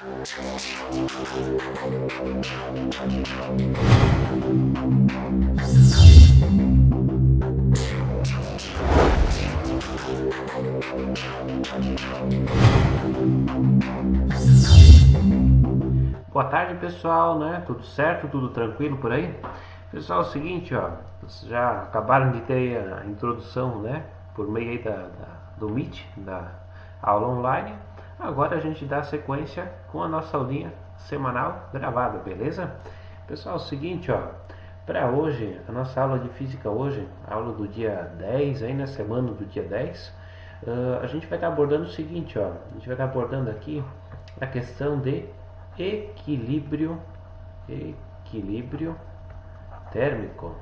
Boa tarde, pessoal, né? Tudo certo? Tudo tranquilo por aí? Pessoal, é o seguinte, ó, vocês já acabaram de ter a introdução, né? Por meio aí do Meet, da aula online. Agora a gente dá sequência com a nossa aulinha semanal gravada, beleza? Pessoal, é o seguinte, ó, para hoje, a nossa aula de física hoje, a aula do dia 10, aí na semana do dia 10, a gente vai estar abordando o seguinte, ó, a gente vai estar abordando aqui a questão de equilíbrio térmico.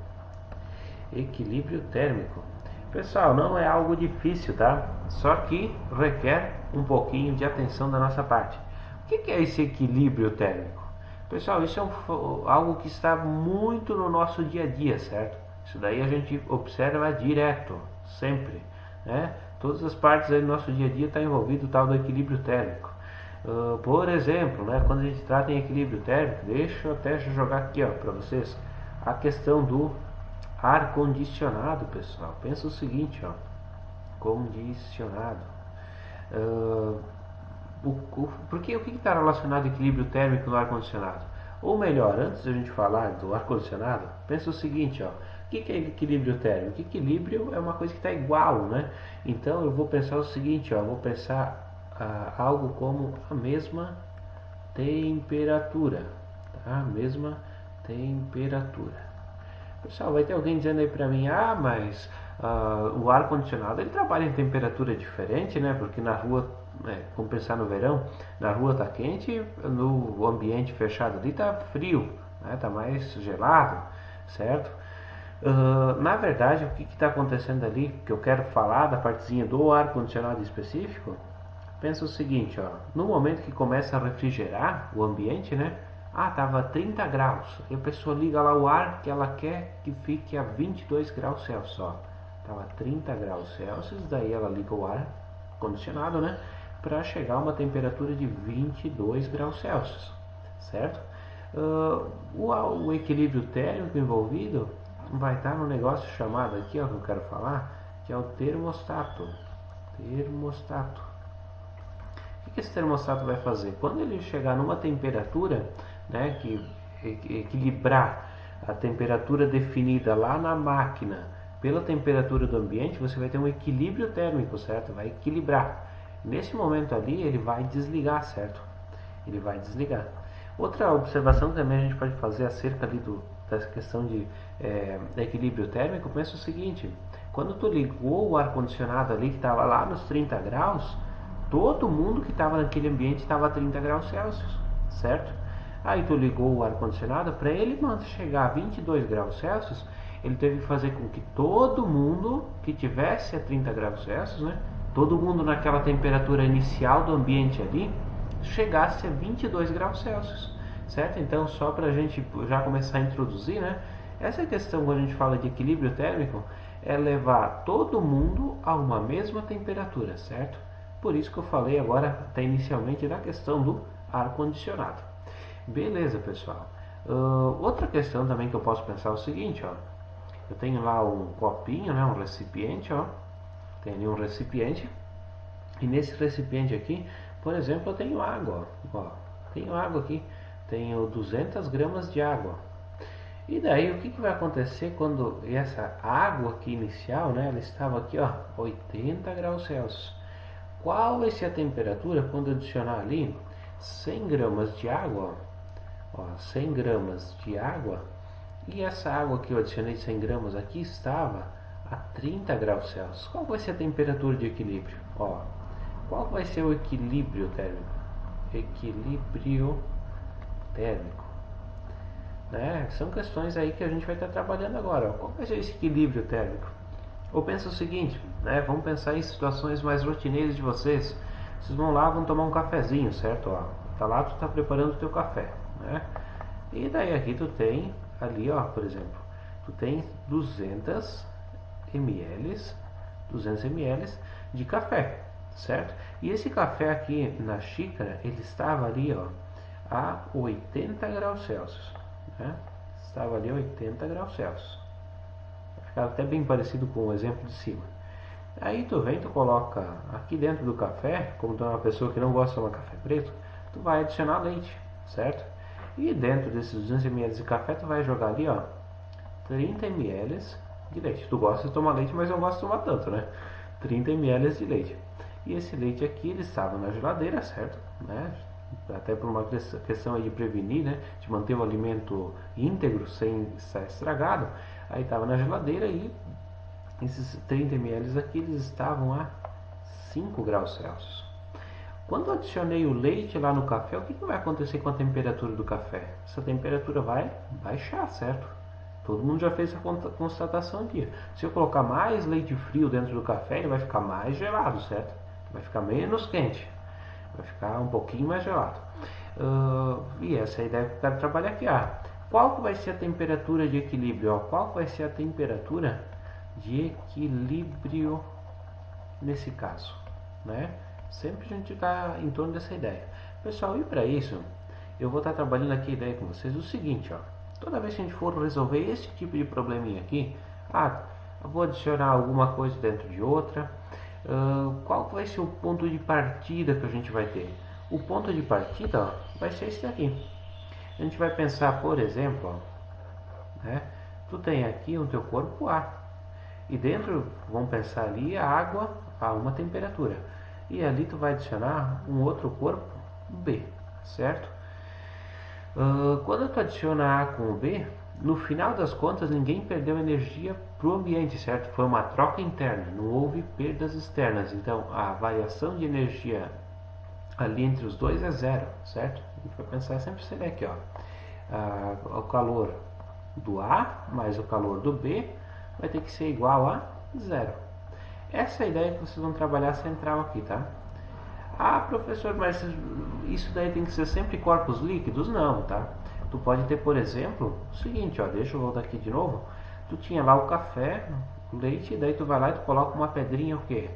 Equilíbrio térmico. Pessoal, não é algo difícil, tá? Só que requer um pouquinho de atenção da nossa parte. O que é esse equilíbrio térmico? Pessoal, isso é algo que está muito no nosso dia a dia, certo? Isso daí a gente observa direto, sempre, né? Todas as partes aí do nosso dia a dia está envolvido o tal do equilíbrio térmico. Por exemplo, né, quando a gente trata em equilíbrio térmico, deixa eu até jogar aqui para vocês a questão do ar condicionado, pessoal. Pensa o seguinte, ó, condicionado. Porque o que está relacionado ao equilíbrio térmico no ar condicionado? Ou melhor, antes de a gente falar do ar condicionado, pensa o seguinte, ó, o que é equilíbrio térmico? Equilíbrio é uma coisa que está igual, né? Então eu vou pensar o seguinte, ó, vou pensar algo como a mesma temperatura, tá? Mesma temperatura. Pessoal, vai ter alguém dizendo aí pra mim, mas o ar condicionado ele trabalha em temperatura diferente, né? Porque na rua, vamos pensar no verão, na rua tá quente, no ambiente fechado ali tá frio, né? Tá mais gelado, certo? Na verdade, o que está acontecendo ali, que eu quero falar da partezinha do ar condicionado específico, pensa o seguinte, ó, no momento que começa a refrigerar o ambiente, né? Tava 30 graus. E a pessoa liga lá o ar que ela quer que fique a 22 graus Celsius, ó. Tava 30 graus Celsius, daí ela liga o ar condicionado, né? Para chegar a uma temperatura de 22 graus Celsius, certo? O equilíbrio térmico envolvido vai estar no negócio chamado aqui, ó, que eu quero falar, que é o termostato. Termostato. O que esse termostato vai fazer? Quando ele chegar numa temperatura, né, que equilibrar a temperatura definida lá na máquina pela temperatura do ambiente, você vai ter um equilíbrio térmico, certo? Vai equilibrar. Nesse momento ali, ele vai desligar, certo? Ele vai desligar. Outra observação que também a gente pode fazer acerca ali dessa questão de equilíbrio térmico, pensa o seguinte, quando tu ligou o ar-condicionado ali, que estava lá nos 30 graus, todo mundo que estava naquele ambiente estava a 30 graus Celsius, certo? Aí tu ligou o ar-condicionado, para ele chegar a 22 graus Celsius, ele teve que fazer com que todo mundo que tivesse a 30 graus Celsius, né, todo mundo naquela temperatura inicial do ambiente ali, chegasse a 22 graus Celsius, certo? Então, só para a gente já começar a introduzir, né, essa questão quando a gente fala de equilíbrio térmico, é levar todo mundo a uma mesma temperatura, certo? Por isso que eu falei agora, até inicialmente, da questão do ar-condicionado. Beleza, pessoal. Outra questão também que eu posso pensar é o seguinte, ó. Eu tenho lá um copinho, né, um recipiente, ó. Tem ali um recipiente. E nesse recipiente aqui, por exemplo, eu tenho água, ó. Tenho água aqui. Tenho 200 gramas de água. E daí, o que vai acontecer quando essa água aqui inicial, né, ela estava aqui, ó, 80 graus Celsius. Qual vai ser a temperatura quando adicionar ali 100 gramas de água, ó, 100 gramas de água, e essa água que eu adicionei 100 gramas aqui estava a 30 graus Celsius. Qual vai ser a temperatura de equilíbrio? Ó, qual vai ser o equilíbrio térmico? Equilíbrio térmico. Né? São questões aí que a gente vai estar trabalhando agora. Ó. Qual vai ser esse equilíbrio térmico? Ou pensa o seguinte, né? Vamos pensar em situações mais rotineiras de vocês. Vocês vão lá, vão tomar um cafezinho, certo? Ó, tá lá, tu tá preparando o teu café, né? E daí aqui tu tem ali, ó, por exemplo, tu tem 200 ml de café, certo? E esse café aqui na xícara, ele estava ali, ó, a 80 graus Celsius, né? Estava ali a 80 graus Celsius. Ficava até bem parecido com o exemplo de cima. Aí tu vem, tu coloca aqui dentro do café, como tu é uma pessoa que não gosta de tomar café preto, tu vai adicionar leite, certo? E dentro desses 200 ml de café, tu vai jogar ali, ó, 30 ml de leite. Tu gosta de tomar leite, mas não gosta de tomar tanto, né? 30 ml de leite. E esse leite aqui, ele estava na geladeira, certo? Né? Até por uma questão aí de prevenir, né? De manter o alimento íntegro, sem estar estragado. Aí estava na geladeira e esses 30 ml aqui, eles estavam a 5 graus Celsius. Quando eu adicionei o leite lá no café, o que vai acontecer com a temperatura do café? Essa temperatura vai baixar, certo? Todo mundo já fez essa constatação aqui. Se eu colocar mais leite frio dentro do café, ele vai ficar mais gelado, certo? Vai ficar menos quente. Vai ficar um pouquinho mais gelado. E essa é a ideia que eu quero trabalhar aqui. Qual vai ser a temperatura de equilíbrio? Qual vai ser a temperatura de equilíbrio nesse caso, né? Sempre a gente está em torno dessa ideia. Pessoal, e para isso, eu vou estar trabalhando aqui a ideia com vocês o seguinte, ó. Toda vez que a gente for resolver esse tipo de probleminha aqui, eu vou adicionar alguma coisa dentro de outra. Qual vai ser o ponto de partida que a gente vai ter? O ponto de partida, ó, vai ser esse daqui. A gente vai pensar, por exemplo, ó, né? Tu tem aqui o teu corpo A. E dentro, vamos pensar ali, a água a uma temperatura. E ali tu vai adicionar um outro corpo B, certo? Quando tu adiciona A com o B, no final das contas ninguém perdeu energia para o ambiente, certo? Foi uma troca interna, não houve perdas externas. Então a variação de energia ali entre os dois é zero, certo? A gente vai pensar sempre isso aqui, ó. O calor do A mais o calor do B vai ter que ser igual a zero. Essa é a ideia que vocês vão trabalhar central aqui, tá? Professor, mas isso daí tem que ser sempre corpos líquidos? Não, tá? Tu pode ter, por exemplo, o seguinte, ó, deixa eu voltar aqui de novo. Tu tinha lá o café, o leite, daí tu vai lá e tu coloca uma pedrinha, o quê?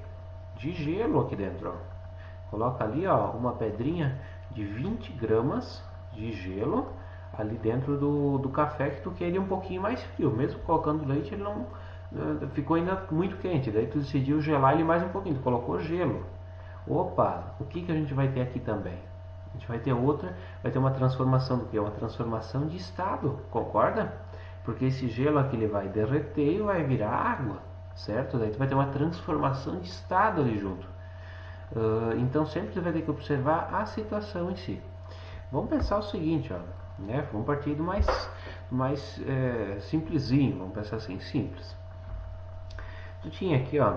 De gelo aqui dentro, ó. Coloca ali, ó, uma pedrinha de 20 gramas de gelo ali dentro do café que tu quer ele um pouquinho mais frio. Mesmo colocando leite, ele não ficou ainda muito quente. Daí tu decidiu gelar ele mais um pouquinho, tu colocou gelo. Opa, o que a gente vai ter aqui também? A gente vai ter uma transformação do que? Uma transformação de estado, concorda? Porque esse gelo aqui ele vai derreter e vai virar água, certo? Daí tu vai ter uma transformação de estado ali junto. Então sempre você vai ter que observar a situação em si. Vamos pensar o seguinte, ó, né? Vamos partir do mais simplesinho, vamos pensar assim, simples. Tu tinha aqui, ó,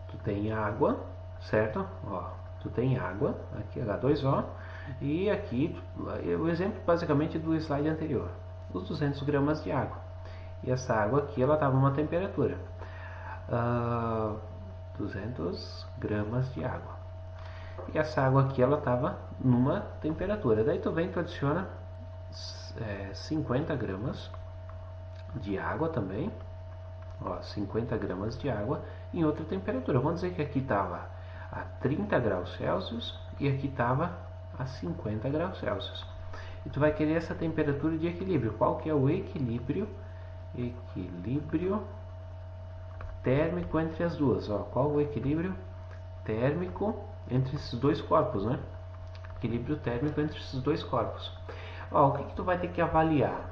tu tem água, certo? Ó, tu tem água, aqui H2O, e aqui o exemplo basicamente do slide anterior, os 200 gramas de água. E essa água aqui ela estava numa temperatura 200 gramas de água. E essa água aqui ela estava numa temperatura. Daí tu vem e tu adiciona 50 gramas de água também. Ó, 50 gramas de água em outra temperatura. Vamos dizer que aqui estava a 30 graus Celsius e aqui estava a 50 graus Celsius. E tu vai querer essa temperatura de equilíbrio. Qual que é o equilíbrio? Equilíbrio térmico entre as duas. Ó, qual o equilíbrio térmico entre esses dois corpos, né? Equilíbrio térmico entre esses dois corpos. Ó, o que tu vai ter que avaliar?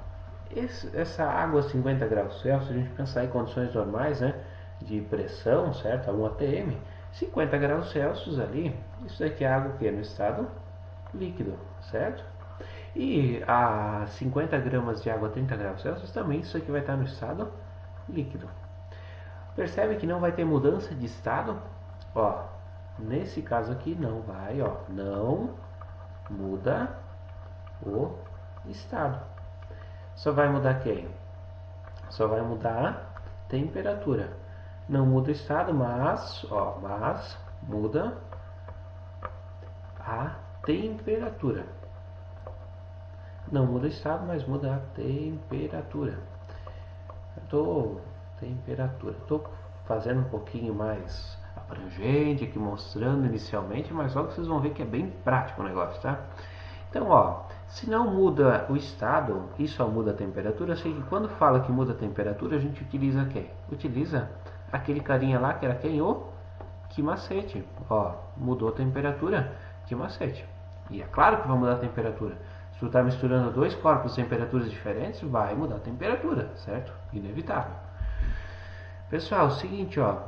Essa água a 50 graus Celsius, a gente pensar em condições normais, né? De pressão, certo? A 1 atm, 50 graus Celsius ali, isso daqui é água que no estado líquido, certo? E a 50 gramas de água a 30 graus Celsius também, isso aqui vai estar no estado líquido. Percebe que não vai ter mudança de estado? Ó, nesse caso aqui não vai, ó, não muda o estado. Só vai mudar quem? Só vai mudar a temperatura. Não muda o estado, mas muda a temperatura. Não muda o estado, mas muda a temperatura. Estou fazendo um pouquinho mais abrangente aqui mostrando inicialmente, mas logo vocês vão ver que é bem prático o negócio, tá? Então, ó, se não muda o estado e só muda a temperatura, eu sei que quando fala que muda a temperatura, a gente utiliza quem? Utiliza aquele carinha lá que era quem? O que macete. Ó, mudou a temperatura, que macete. E é claro que vai mudar a temperatura. Se tu está misturando dois corpos de temperaturas diferentes, vai mudar a temperatura, certo? Inevitável. Pessoal, é o seguinte, ó.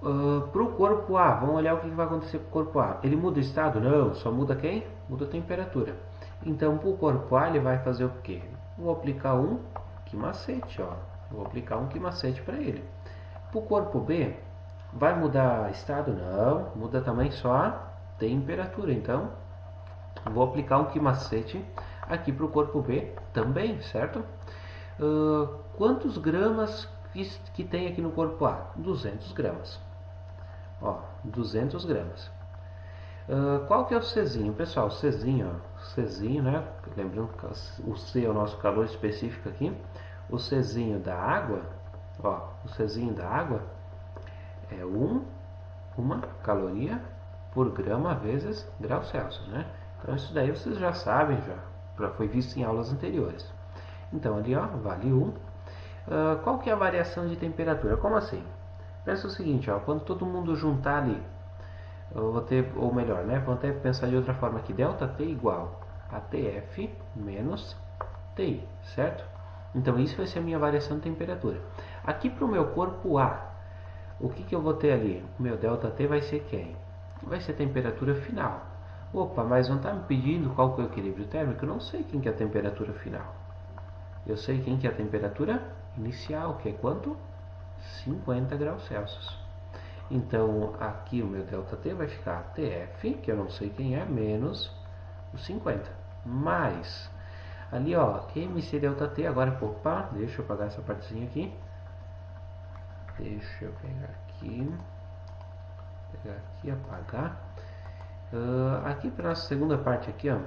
Para o corpo A, vamos olhar o que vai acontecer com o corpo A. Ele muda o estado? Não, só muda quem? Muda a temperatura. Então, para o corpo A, ele vai fazer o quê? Vou aplicar um que macete, ó. Vou aplicar um que macete para ele. Para o corpo B, vai mudar estado? Não, muda também só a temperatura. Então, vou aplicar um que macete aqui para o corpo B também, certo? Quantos gramas que tem aqui no corpo A? 200 gramas. Ó, 200 gramas. Qual que é o Czinho? Pessoal, o Czinho, ó, Czinho, né? Lembrando que o C é o nosso calor específico aqui. O Czinho da água, ó, o Czinho da água é uma caloria por grama vezes grau Celsius, né? Então isso daí vocês já sabem, já foi visto em aulas anteriores. Então ali, ó, vale 1. Qual que é a variação de temperatura? Como assim? Pensa o seguinte, ó, quando todo mundo juntar ali, eu vou ter, ou melhor, né? Vou até pensar de outra forma aqui, ΔT igual a TF menos TI, certo? Então isso vai ser a minha variação de temperatura. Aqui para o meu corpo A, o que eu vou ter ali? O meu ΔT vai ser quem? Vai ser a temperatura final. Opa, mas não está me pedindo qual que é o equilíbrio térmico? Eu não sei quem que é a temperatura final. Eu sei quem que é a temperatura inicial, que é quanto? 50 graus Celsius. Então, aqui o meu ΔT vai ficar TF, que eu não sei quem é, menos os 50. Mais, ali ó, MC∆T, agora, opa, deixa eu apagar essa partezinha aqui. Deixa eu pegar aqui, apagar. Aqui para a segunda parte aqui, ó,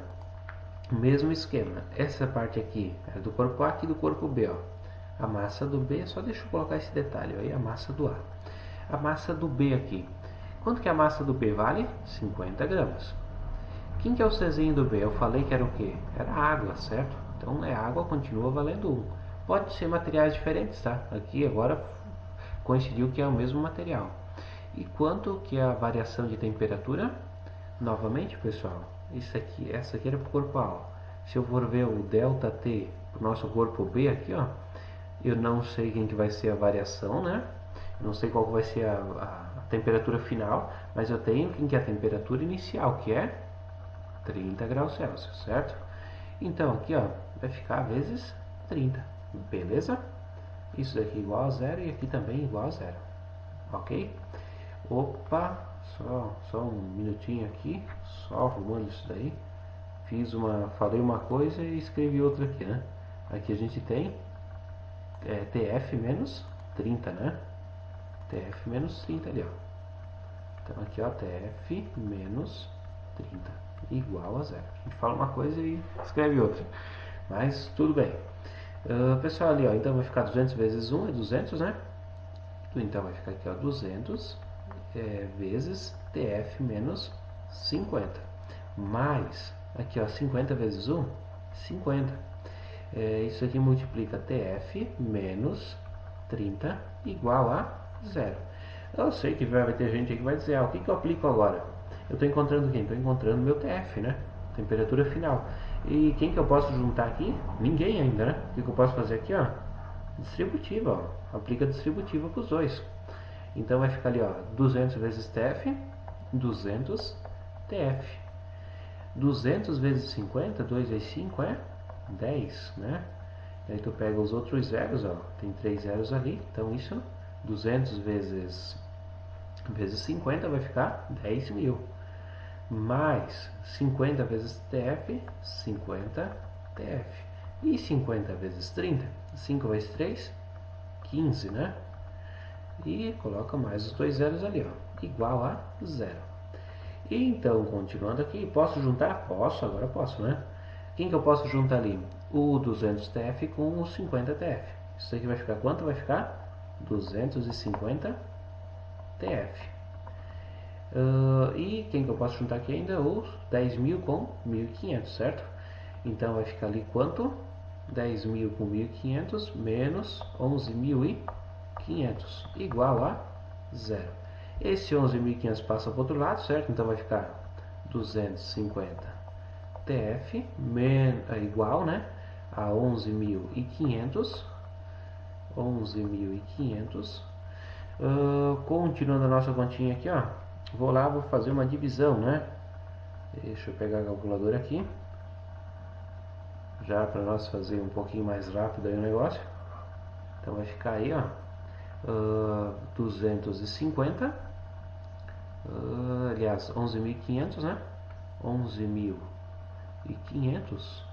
mesmo esquema. Essa parte aqui é do corpo A, aqui do corpo B, ó. A massa do B, só deixa eu colocar esse detalhe aí, a massa do A. A massa do B aqui. Quanto que a massa do B vale? 50 gramas. Quem que é o Czinho do B? Eu falei que era o quê? Era água, certo? Então, água continua valendo 1. Pode ser materiais diferentes, tá? Aqui agora coincidiu que é o mesmo material. E quanto que é a variação de temperatura? Novamente, pessoal, essa aqui era para o corpo A. Ó. Se eu for ver o ΔT para o nosso corpo B aqui, ó, eu não sei quem que vai ser a variação, né? Eu não sei qual vai ser a temperatura final, mas eu tenho quem que é a temperatura inicial, que é 30 graus Celsius, certo? Então aqui, ó, vai ficar vezes 30, beleza? Isso daqui é igual a zero e aqui também igual a zero, ok? Opa, só um minutinho aqui, só arrumando isso daí. Falei uma coisa e escrevi outra aqui, né? Aqui a gente tem TF menos 30, né? TF menos 30 ali, ó. Então aqui, ó, TF menos 30 igual a zero. A gente fala uma coisa e escreve outra, mas tudo bem. Pessoal, ali, ó, então vai ficar 200 vezes 1 é 200, né? Então vai ficar aqui, ó, 200 vezes TF menos 50. Mais, aqui, ó, 50 vezes 1, 50. Isso aqui multiplica TF menos 30 igual a zero. Eu sei que vai ter gente aí que vai dizer, o que eu aplico agora? Eu estou encontrando quem? Estou encontrando meu TF, né? Temperatura final. E quem que eu posso juntar aqui? Ninguém ainda, né? O que eu posso fazer aqui, ó? Distributiva, ó. Aplica distributiva para os dois. Então vai ficar ali, ó, 200 vezes TF, 200 TF. 200 vezes 50, 2 vezes 5 é 10, né? E aí tu pega os outros zeros, ó, tem 3 zeros ali, então isso, 200 vezes 50 vai ficar 10.000. Mais 50 vezes TF, 50 TF. E 50 vezes 30, 5 vezes 3, 15, né? E coloca mais os dois zeros ali, ó, igual a zero. E então, continuando aqui, posso juntar? Posso, agora posso, né? Quem que eu posso juntar ali? O 200TF com o 50TF. Isso aqui vai ficar quanto? Vai ficar 250 TF. E quem que eu posso juntar aqui ainda? Os 10.000 com 1.500, certo? Então vai ficar ali quanto? 10.000 com 1.500 menos 11.500 igual a 0. Esse 11.500 passa para o outro lado, certo? Então vai ficar 250 TF igual, né, a 11.500. 11.500. Continuando a nossa continha aqui, ó. Vou lá, vou fazer uma divisão, né? Deixa eu pegar a calculadora aqui. Já para nós fazer um pouquinho mais rápido aí o negócio. Então vai ficar aí, ó. 250. Aliás, 11.500, né? 11.500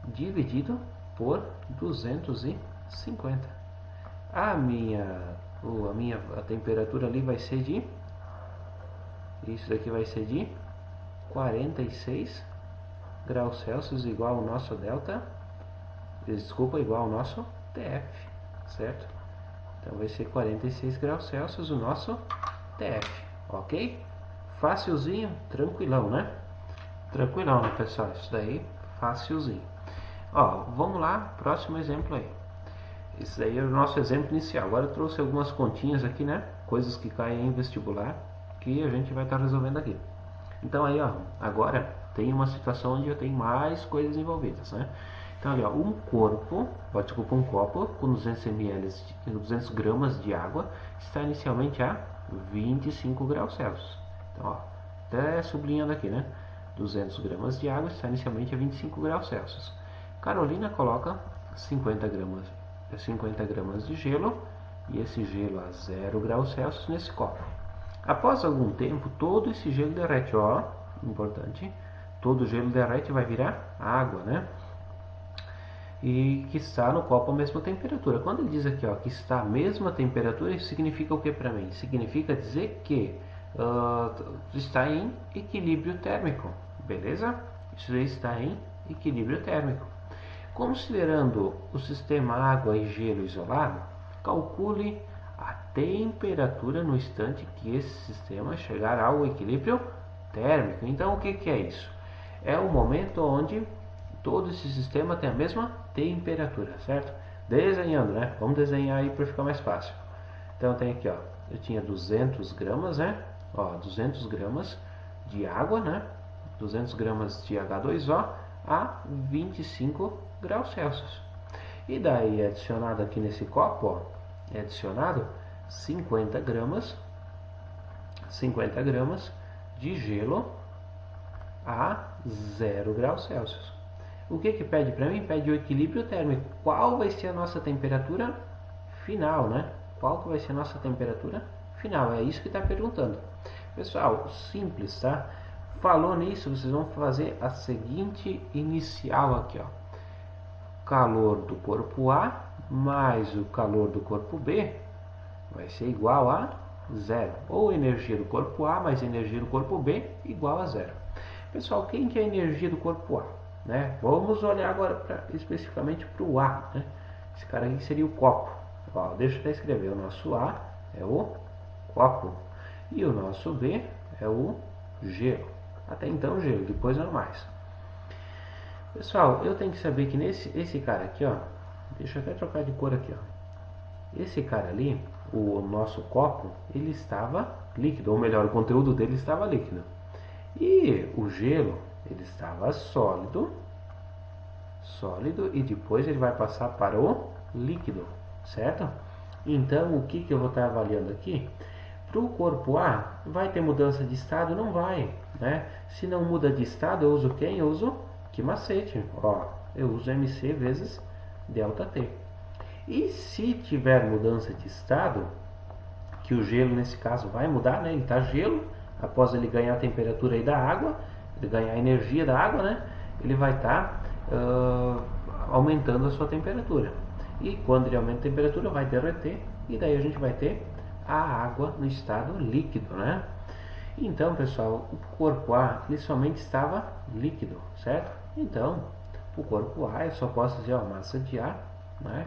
dividido por 250. A temperatura ali vai ser de... Isso daqui vai ser de 46 graus Celsius, igual ao nosso delta. Desculpa, igual ao nosso TF, certo? Então vai ser 46 graus Celsius o nosso TF, ok? Facilzinho, tranquilão, né? Tranquilão, né, pessoal? Isso daí, facilzinho. Ó, vamos lá, próximo exemplo aí. Esse daí é o nosso exemplo inicial. Agora eu trouxe algumas continhas aqui, né? Coisas que caem em vestibular, que a gente vai estar resolvendo aqui. Então aí, ó, agora tem uma situação onde eu tenho mais coisas envolvidas, né? Então ali, ó, um copo com 200 ml, 200 gramas de água está inicialmente a 25 graus Celsius. Então, ó, até sublinhando aqui, né? 200 gramas de água está inicialmente a 25 graus Celsius. Carolina coloca 50 gramas de gelo e esse gelo a 0 graus Celsius nesse copo. Após algum tempo, todo esse gelo derrete, ó, importante, todo o gelo derrete e vai virar água, né? E que está no copo a mesma temperatura. Quando ele diz aqui, ó, que está a mesma temperatura, isso significa o que para mim? Significa dizer que está em equilíbrio térmico, beleza? Isso aí está em equilíbrio térmico. Considerando o sistema água e gelo isolado, calcule a temperatura no instante que esse sistema chegar ao equilíbrio térmico. Então, o que é isso? É o momento onde todo esse sistema tem a mesma temperatura, certo? Desenhando, né? Vamos desenhar aí para ficar mais fácil. Então, tem aqui, ó, eu tinha 200 gramas, né? Ó, 200 gramas de água, né? 200 gramas de H2O a 25 graus Celsius. E daí é adicionado aqui nesse copo, ó, é adicionado 50 gramas de gelo a 0 graus Celsius. O que pede para mim? Pede o equilíbrio térmico. Qual vai ser a nossa temperatura final, né? Qual que vai ser a nossa temperatura final? É isso que está perguntando. Pessoal, simples, tá? Falou nisso, vocês vão fazer a seguinte inicial aqui, ó. Calor do corpo A mais o calor do corpo B vai ser igual a 0. Ou energia do corpo A mais energia do corpo B igual a 0. Pessoal, quem que é a energia do corpo A? Né? Vamos olhar agora especificamente para o A. Né? Esse cara aqui seria o copo. Ó, deixa eu até escrever. O nosso A é o copo. E o nosso B é o gelo. Até então gelo, depois não mais. Pessoal, eu tenho que saber que esse cara aqui, ó, deixa eu até trocar de cor aqui, ó. Esse cara ali, o nosso copo, ele estava líquido, ou melhor, o conteúdo dele estava líquido. E o gelo, ele estava sólido, e depois ele vai passar para o líquido, certo? Então, o que eu vou estar avaliando aqui? Para o corpo A, vai ter mudança de estado? Não vai, né? Se não muda de estado, eu uso quem? Eu uso que macete? Ó, eu uso MC vezes ΔT. E se tiver mudança de estado, que o gelo nesse caso vai mudar, né? Ele está gelo, após ele ganhar a temperatura aí da água, ele ganhar a energia da água, né? Ele vai estar aumentando a sua temperatura. E quando ele aumenta a temperatura, vai derreter, e daí a gente vai ter a água no estado líquido, né? Então, pessoal, o corpo A ele somente estava líquido, certo? Então, o corpo A eu só posso dizer, ó, massa de ar, né?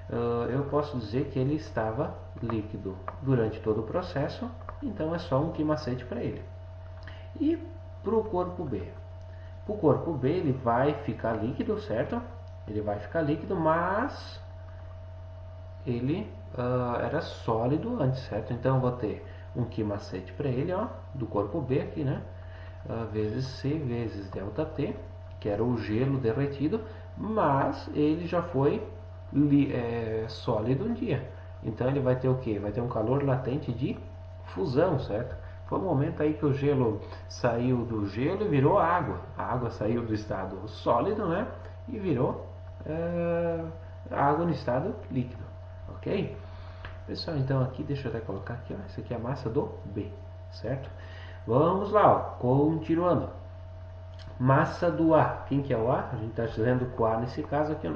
eu posso dizer que ele estava líquido durante todo o processo, então é só um que macete para ele. E para o corpo B? Para o corpo B ele vai ficar líquido, certo? Ele vai ficar líquido, mas ele era sólido antes, certo? Então eu vou ter um que macete para ele, ó, do corpo B aqui, né? Vezes C vezes ΔT, que era o gelo derretido, mas ele já foi sólido um dia. Então ele vai ter o que? Vai ter um calor latente de fusão, certo? Foi o momento aí que o gelo saiu do gelo e virou água. A água saiu do estado sólido, né? E virou água no estado líquido, ok? Pessoal, então aqui, deixa eu até colocar aqui, ó, essa aqui é a massa do B, certo? Vamos lá, ó, continuando. Massa do A. Quem que é o A? A gente está dizendo que o A nesse caso aqui é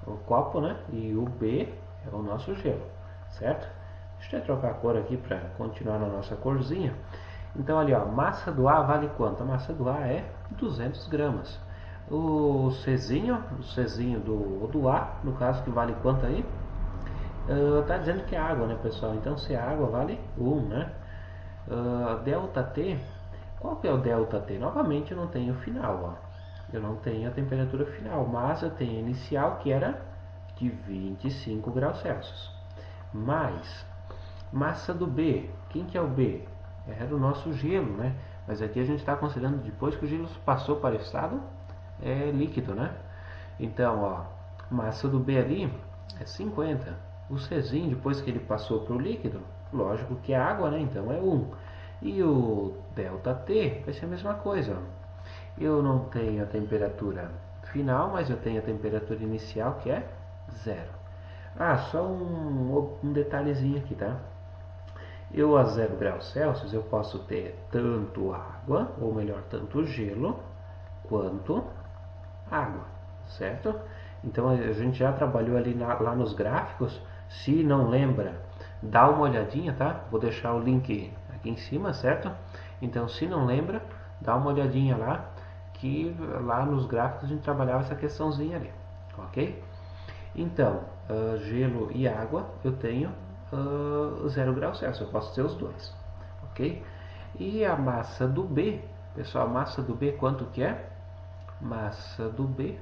o copo, né? E o B é o nosso gelo, certo? Deixa eu trocar a cor aqui para continuar na nossa corzinha. Então ali, ó, massa do A vale quanto? A massa do A é 200 gramas. O Czinho do A, no caso, que vale quanto aí? Tá dizendo que é água, né, pessoal? Então se é água vale 1, né? ΔT, qual que é o ΔT? Novamente eu não tenho o final, ó. Eu não tenho a temperatura final, mas eu tenho a inicial que era de 25 graus Celsius. Mais massa do B, quem que é o B? Era o nosso gelo, né? Mas aqui a gente está considerando depois que o gelo passou para o estado líquido, né? Então, ó, massa do B ali é 50. O Czinho, depois que ele passou para o líquido, lógico que é água, né? Então é 1. E o ΔT vai ser a mesma coisa. Eu não tenho a temperatura final, mas eu tenho a temperatura inicial que é 0. Só um detalhezinho aqui, tá? Eu a 0 graus Celsius eu posso ter tanto água, ou melhor, tanto gelo, quanto água, certo? Então a gente já trabalhou ali lá nos gráficos. Se não lembra, dá uma olhadinha, tá? Vou deixar o link aqui em cima, certo? Então se não lembra, dá uma olhadinha lá, que lá nos gráficos a gente trabalhava essa questãozinha ali, ok? Então, gelo e água eu tenho 0 graus Celsius, eu posso ter os dois, ok? E a massa do B, pessoal, a massa do B quanto que é? Massa do B,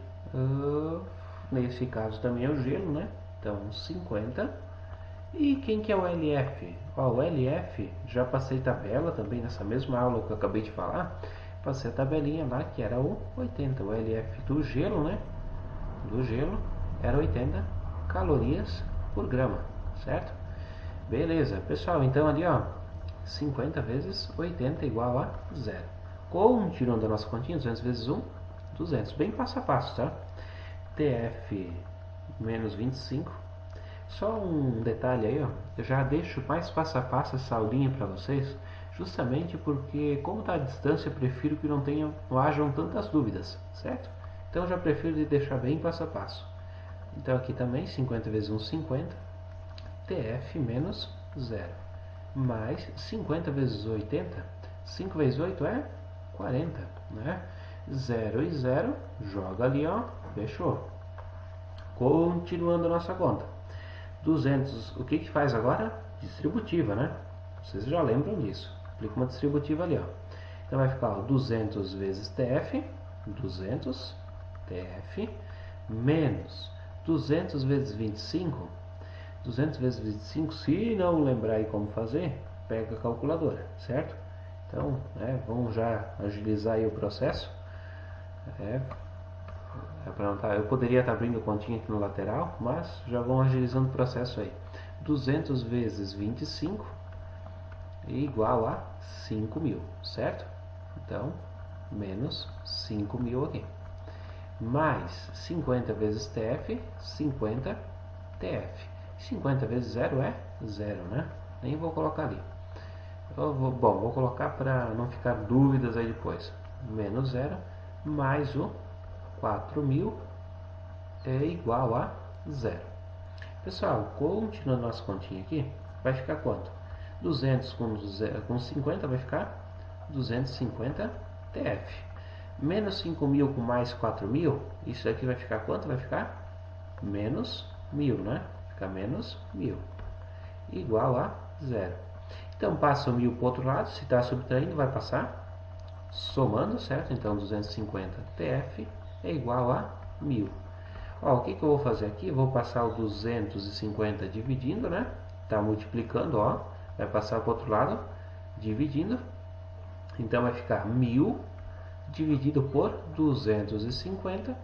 nesse caso também é o gelo, né? Então 50. E quem que é o LF? O LF, já passei tabela também nessa mesma aula que eu acabei de falar, passei a tabelinha lá que era o 80, o LF do gelo, né? Do gelo era 80 calorias por grama, certo? Beleza, pessoal, então ali, ó, 50 vezes 80 igual a 0. Continuando a nossa continha, 200 vezes 1, 200. Bem passo a passo, tá? TF menos 25. Só um detalhe aí, ó. Eu já deixo mais passo a passo essa aulinha para vocês, justamente porque, como está a distância, eu prefiro que não hajam tantas dúvidas, certo? Então eu já prefiro de deixar bem passo a passo. Então aqui também, 50 vezes 1, 50. TF menos 0. Mais 50 vezes 80. 5 vezes 8 é 40, né? 0 e 0, joga ali, ó, fechou. Continuando a nossa conta. 200, o que que faz agora? Distributiva, né? Vocês já lembram disso. Aplica uma distributiva ali, ó. Então vai ficar, ó, 200 vezes TF, 200 TF, menos 200 vezes 25. 200 vezes 25, se não lembrar aí como fazer, pega a calculadora, certo? Então, vamos já agilizar aí o processo. Eu poderia estar abrindo continha aqui no lateral, mas já vamos agilizando o processo aí. 200 vezes 25 é igual a 5.000, certo? Então, menos 5.000 aqui. Mais 50 vezes TF, 50 TF. 50 vezes 0 é 0, né? Nem vou colocar ali. Vou colocar para não ficar dúvidas aí depois. Menos 0 mais o 4.000 é igual a 0. Pessoal, continuando nossa continha aqui, vai ficar quanto? 200 com 50 vai ficar 250 TF. Menos 5.000 com mais 4.000, isso aqui vai ficar quanto? Vai ficar menos 1000, né? Fica menos 1000, igual a zero. Então passa o 1000 para o outro lado, se está subtraindo vai passar somando, certo? Então 250 TF é igual a 1000. Ó, o que eu vou fazer aqui? Vou passar o 250 dividindo, né? Tá multiplicando, ó. Vai passar para o outro lado, dividindo. Então vai ficar 1000 dividido por 250,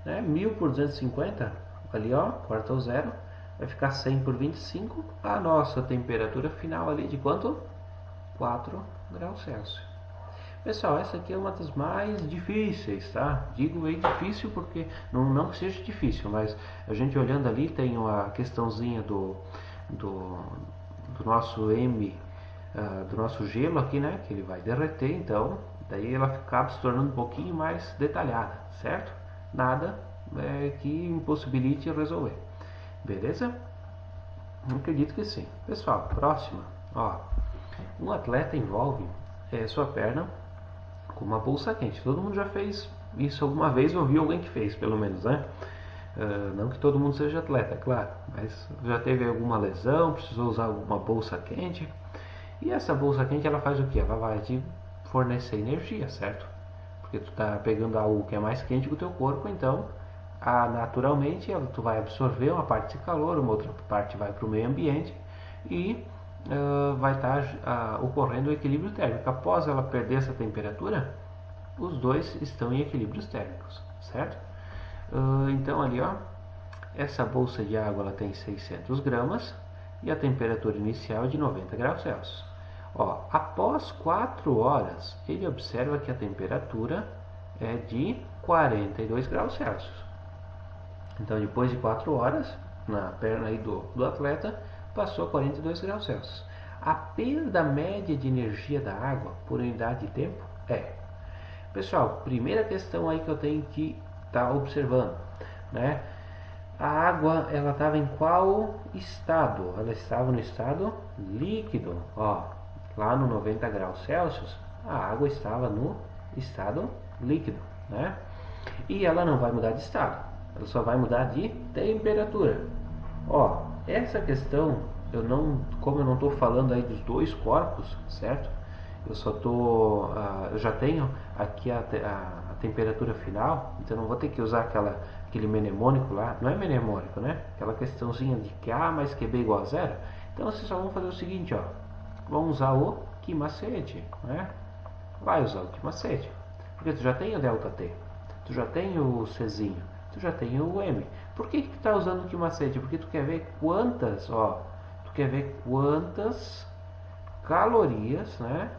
né? 1000 por 250, ali ó, corta o zero, vai ficar 100 por 25. A nossa temperatura final ali de quanto? 4 graus Celsius. Pessoal, essa aqui é uma das mais difíceis, tá? Digo aí difícil porque não que seja difícil, mas a gente olhando ali tem uma questãozinha do nosso M, do nosso gelo aqui, né? Que ele vai derreter, então daí ela acaba se tornando um pouquinho mais detalhada, certo? Nada que impossibilite resolver, beleza? Acredito que sim. Pessoal, próxima, ó. Um atleta envolve sua perna com uma bolsa quente. Todo mundo já fez isso alguma vez, ou viu alguém que fez, pelo menos, né? Não que todo mundo seja atleta, claro, mas já teve alguma lesão, precisou usar alguma bolsa quente. E essa bolsa quente, ela faz o que? Ela vai te fornecer energia, certo? Porque tu tá pegando algo que é mais quente que o teu corpo, então naturalmente tu vai absorver uma parte de calor, uma outra parte vai para o meio ambiente e vai estar ocorrendo o equilíbrio térmico. Após ela perder essa temperatura, os dois estão em equilíbrios térmicos, certo? Então ali, ó, essa bolsa de água ela tem 600 gramas e a temperatura inicial é de 90 graus Celsius. Ó, após 4 horas, ele observa que a temperatura é de 42 graus Celsius. Então, depois de 4 horas, na perna aí do atleta, passou a 42 graus Celsius. A perda média de energia da água por unidade de tempo é... Pessoal, primeira questão aí que eu tenho que estar observando, né? A água, ela estava em qual estado? Ela estava no estado líquido, ó. Lá no 90 graus Celsius, a água estava no estado líquido, né? E ela não vai mudar de estado, ela só vai mudar de temperatura. Ó, essa questão, como eu não estou falando aí dos dois corpos, certo? Eu só eu já tenho aqui a temperatura final, então não vou ter que usar aquele mnemônico lá, não é mnemônico, né? Aquela questãozinha de que A mais QB igual a zero. Então vocês só vão fazer o seguinte, ó. Vamos usar o que macete, né? Vai usar o que macete, porque tu já tem o ΔT, tu já tem o Czinho, tu já tem o M. Por que tu está usando o que macete? Porque tu quer ver quantas, ó, tu quer ver quantas calorias, né?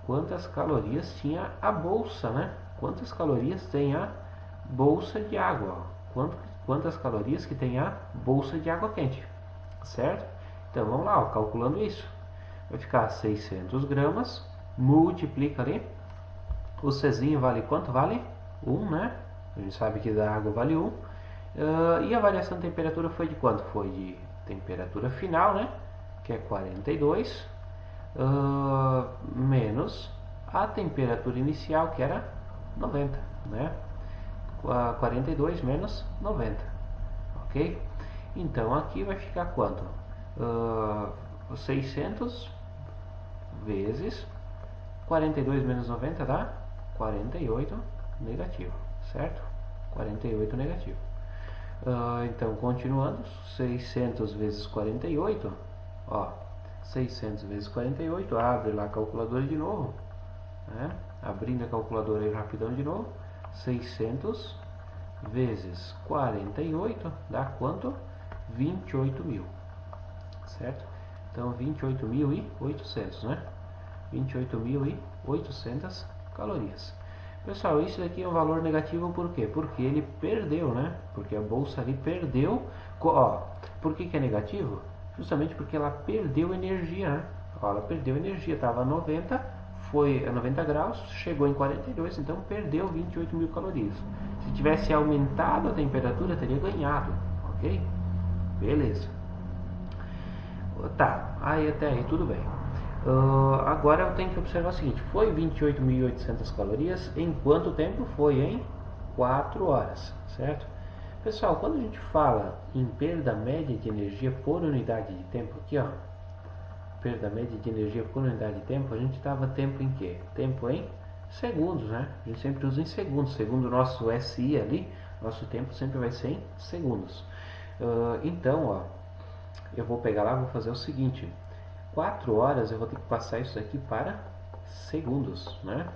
Quantas calorias tinha a bolsa, né? Quantas calorias tem a bolsa de água, ó. Quantas calorias que tem a bolsa de água quente, certo? Então vamos lá, ó, calculando isso. Vai ficar 600 gramas, multiplica ali. O Czinho vale quanto? Vale 1, né? A gente sabe que da água vale 1. E a variação de temperatura foi de quanto? Foi de temperatura final, né? Que é 42, menos a temperatura inicial, que era 90, né? 42 menos 90, ok? Então aqui vai ficar quanto? 600 vezes 42 menos 90 dá 48 negativo, certo? 48 negativo. Então, continuando, 600 vezes 48, ó, 600 vezes 48, abre lá a calculadora de novo, né? Abrindo a calculadora aí rapidão de novo, 600 vezes 48 dá quanto? 28.000, certo? Então 28.800, né? 28.800 calorias. Pessoal, isso daqui é um valor negativo por quê? Porque ele perdeu, né? Porque a bolsa ali perdeu. Ó, por que é negativo? Justamente porque ela perdeu energia, né? Ó, ela perdeu energia, estava a 90, foi a 90 graus, chegou em 42, então perdeu 28.000 calorias. Se tivesse aumentado a temperatura, teria ganhado, ok? Beleza. Tá, aí até aí tudo bem. Agora eu tenho que observar o seguinte, foi 28.800 calorias, em quanto tempo? Foi em 4 horas, certo? Pessoal, quando a gente fala em perda média de energia por unidade de tempo, aqui ó, perda média de energia por unidade de tempo, a gente dava tempo em quê? Tempo em segundos, né? A gente sempre usa em segundos, segundo o nosso SI ali, nosso tempo sempre vai ser em segundos. Então, ó, eu vou pegar lá, vou fazer o seguinte, 4 horas eu vou ter que passar isso aqui para segundos, né?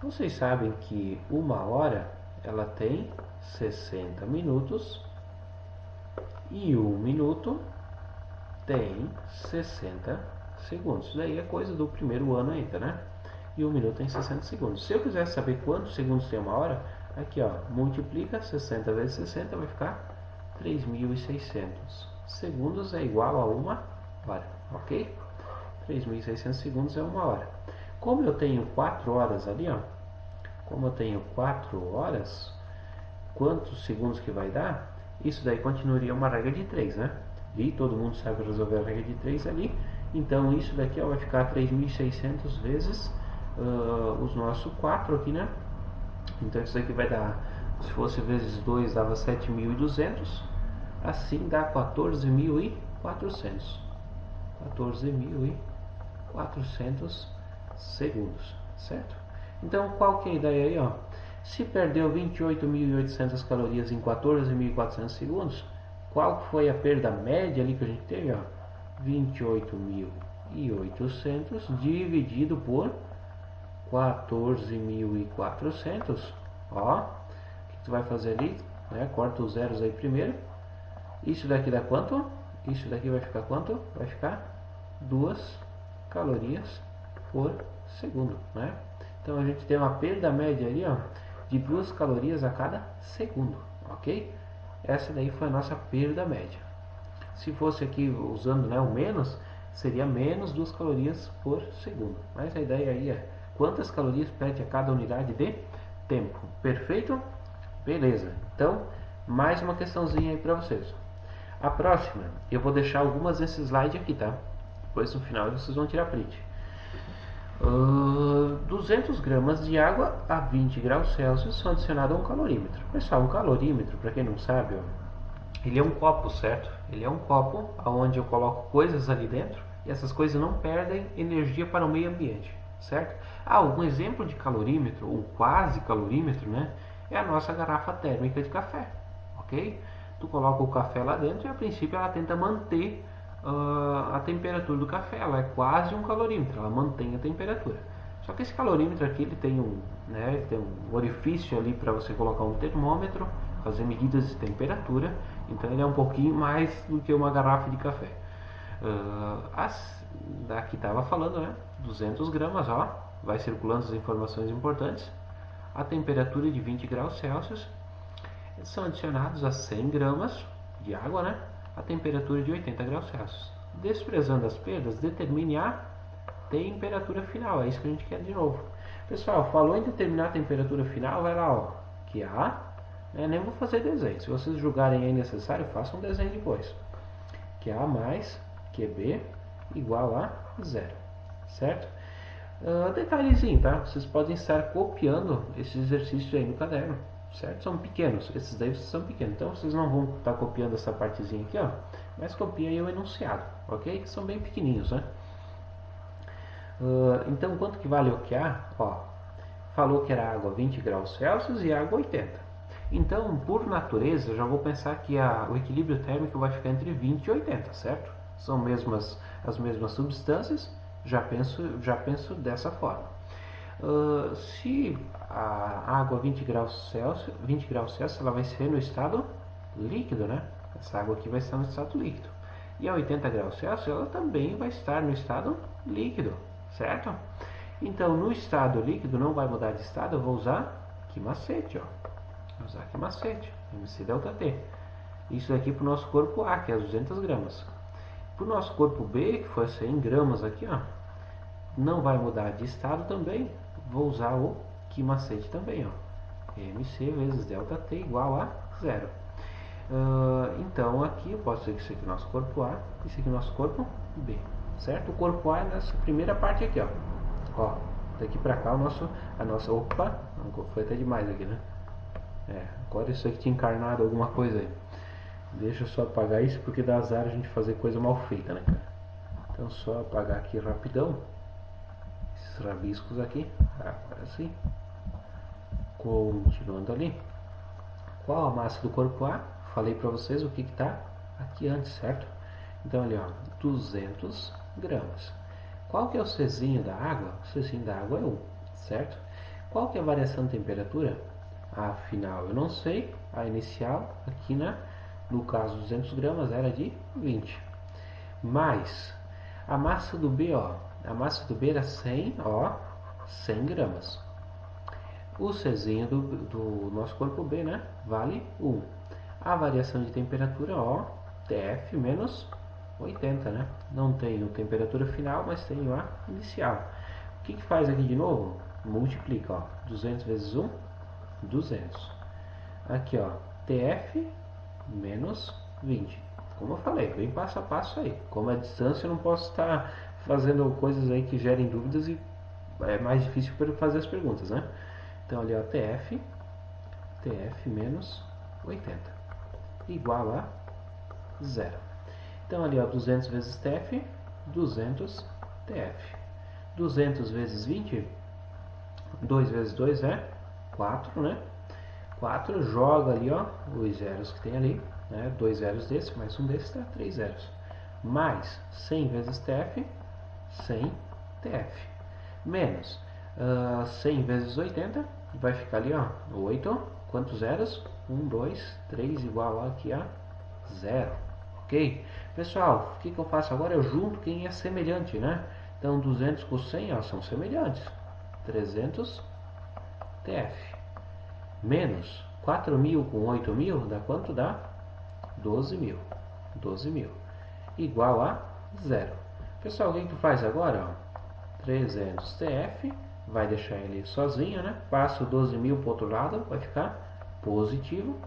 Vocês sabem que uma hora ela tem 60 minutos e 1 minuto tem 60 segundos. Isso daí é coisa do primeiro ano ainda, né? E 1 minuto tem 60 segundos. Se eu quiser saber quantos segundos tem uma hora, aqui ó, multiplica 60 vezes 60, vai ficar 3.600 segundos é igual a uma hora, ok? 3.600 segundos é uma hora. Como eu tenho 4 horas ali, ó, como eu tenho 4 horas, quantos segundos que vai dar? Isso daí continuaria uma regra de 3, né? E todo mundo sabe resolver a regra de 3 ali. Então isso daqui ó, vai ficar 3.600 vezes os nossos 4 aqui, né? Então isso daqui vai dar, se fosse vezes 2 dava 7.200, assim dá 14.400. 14.400 segundos, certo? Então qual que é a ideia aí, ó? Se perdeu 28.800 calorias em 14.400 segundos, qual foi a perda média ali que a gente teve, ó? 28.800 dividido por 14.400, ó. O que tu vai fazer ali? Né? Corta os zeros aí primeiro. Isso daqui dá quanto? Isso daqui vai ficar quanto? Vai ficar 2 calorias por segundo, né? Então a gente tem uma perda média ali, ó, de 2 calorias a cada segundo, ok? Essa daí foi a nossa perda média. Se fosse aqui usando, né, o menos, seria menos 2 calorias por segundo. Mas a ideia aí é quantas calorias perde a cada unidade de tempo. Perfeito? Beleza. Então, mais uma questãozinha aí para vocês. A próxima, eu vou deixar algumas nesse slide aqui, tá? Depois no final vocês vão tirar print. 200 gramas de água a 20 graus Celsius são adicionados a um calorímetro. Pessoal, um calorímetro, para quem não sabe, ó, ele é um copo, certo? Ele é um copo onde eu coloco coisas ali dentro e essas coisas não perdem energia para o meio ambiente, certo? Um exemplo de calorímetro, ou quase calorímetro, né? É a nossa garrafa térmica de café, ok? Tu coloca o café lá dentro e a princípio ela tenta manter a temperatura do café. Ela é quase um calorímetro, ela mantém a temperatura. Só que esse calorímetro aqui ele tem ele tem um orifício ali para você colocar um termômetro, fazer medidas de temperatura. Então ele é um pouquinho mais do que uma garrafa de café. Daqui estava falando, né? 200 gramas, ó, vai circulando as informações importantes. A temperatura de 20 graus Celsius são adicionados a 100 gramas de água, né? A temperatura de 80 graus Celsius. Desprezando as perdas, determine a temperatura final. É isso que a gente quer de novo. Pessoal, falou em determinar a temperatura final, vai lá, ó, que A, nem vou fazer desenho. Se vocês julgarem aí necessário, façam um desenho depois. Que A mais QB igual a 0, certo? Detalhezinho, tá? Vocês podem estar copiando esse exercício aí no caderno, certo? São pequenos, esses daí são pequenos, então vocês não vão estar copiando essa partezinha aqui, ó, mas copiem aí o enunciado, ok? Que são bem pequenininhos, né? Então, quanto que vale o QA? Ó, falou que era água 20 graus Celsius e água 80. Então, por natureza, eu já vou pensar que o equilíbrio térmico vai ficar entre 20 e 80, certo? São as mesmas substâncias, já penso dessa forma. Se a água 20 graus Celsius, ela vai ser no estado líquido, né? Essa água aqui vai estar no estado líquido. E a 80 graus Celsius, ela também vai estar no estado líquido, certo? Então, no estado líquido, não vai mudar de estado, eu vou usar que macete, ó. Vou usar que macete, MC delta T. Isso daqui para o nosso corpo A, que é as 200 gramas. Para o nosso corpo B, que foi 100 gramas aqui, ó, não vai mudar de estado também, vou usar o que macete também, ó. MC vezes delta T igual a 0. Então aqui eu posso dizer que isso aqui é nosso corpo A, isso aqui é nosso corpo B, certo? O corpo A é nessa primeira parte aqui, ó. Daqui pra cá a nossa, opa, foi até demais aqui, né? Agora isso aqui tinha encarnado alguma coisa aí. Deixa eu só apagar isso porque dá azar a gente fazer coisa mal feita, né, cara? Então só apagar aqui rapidão esses rabiscos aqui. Agora sim. Continuando ali. Qual a massa do corpo A? Falei pra vocês o que tá aqui antes, certo? Então ali, ó, 200 gramas. Qual que é o Czinho da água? O Czinho da água é 1, certo? Qual que é a variação de temperatura? A final eu não sei, a inicial aqui no caso 200 gramas era de 20. Mais a massa do B, ó, a massa do B era 100, ó, 100 gramas. O Czinho do nosso corpo B, né, vale 1. A variação de temperatura, ó, TF menos 80, né? Não tenho temperatura final, mas tenho a inicial. O que faz aqui de novo? Multiplica, ó, 200 vezes 1, 200. Aqui, ó, TF menos 20. Como eu falei, bem passo a passo aí. Como é distância, eu não posso estar fazendo coisas aí que gerem dúvidas e é mais difícil para fazer as perguntas, né? Então ali, ó, TF menos 80 igual a 0. Então ali, ó, 200 vezes TF, 200 TF. 200 vezes 20, 2 vezes 2 é 4, né? 4, joga ali, ó, os zeros que tem ali, né? 2 zeros desse, mais um desse, dá 3 zeros. Mais 100 vezes TF, 100 TF. Menos 100 vezes 80, vai ficar ali, ó, 8. Quantos zeros? 1, 2, 3, igual aqui a 0. Ok? Pessoal, o que eu faço agora? Eu junto quem é semelhante, né? Então, 200 com 100, ó, são semelhantes. 300 TF. Menos 4.000 com 8.000, dá quanto? Dá 12.000. 12.000. Igual a 0. Pessoal, o que tu faz agora? Ó? 300 TF. Vai deixar ele sozinho, né? Passa o 12.000 para o outro lado, vai ficar positivo.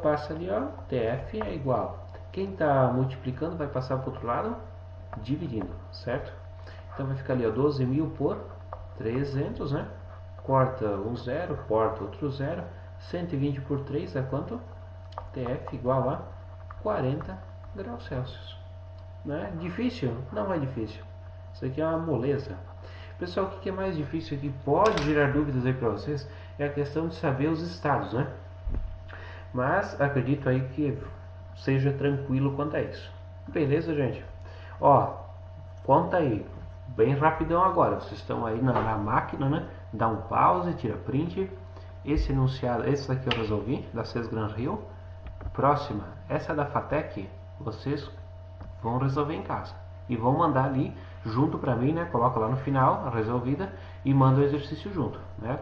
Passa ali, ó, TF é igual. Quem está multiplicando vai passar para o outro lado, dividindo, certo? Então vai ficar ali, ó, 12.000 por 300, né? Corta um zero, corta outro zero. 120 por 3 é quanto? TF igual a 40 graus Celsius. Né? Difícil? Não é difícil. Isso aqui é uma moleza. Pessoal, o que é mais difícil aqui, pode gerar dúvidas aí para vocês, é a questão de saber os estados, né? Mas acredito aí que seja tranquilo quanto a isso. Beleza, gente? Ó, conta aí, bem rapidão agora. Vocês estão aí na máquina, né? Dá um pause, tira print. Esse enunciado, esse aqui eu resolvi, da CES Gran Rio. Próxima, essa da FATEC, vocês vão resolver em casa. E vão mandar ali junto para mim, né? Coloca lá no final, a resolvida, e manda o exercício junto, né?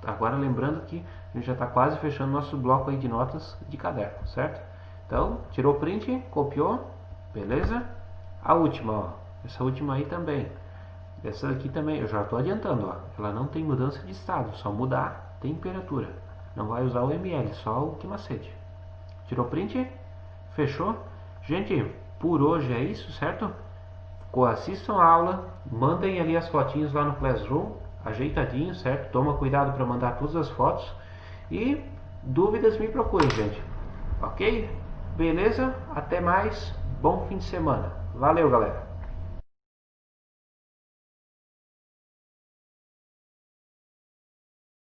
Agora lembrando que a gente já está quase fechando nosso bloco aí de notas de caderno, certo? Então, tirou o print, copiou, beleza? A última, ó, essa última aí também. Essa aqui também, eu já estou adiantando, ó. Ela não tem mudança de estado, só muda a temperatura. Não vai usar o ml, só o quimacete. Tirou print, fechou. Gente, por hoje é isso, certo? Assistam a aula, mandem ali as fotinhas lá no Classroom, ajeitadinho, certo? Toma cuidado para mandar todas as fotos. E dúvidas me procurem, gente. Ok? Beleza? Até mais. Bom fim de semana. Valeu, galera.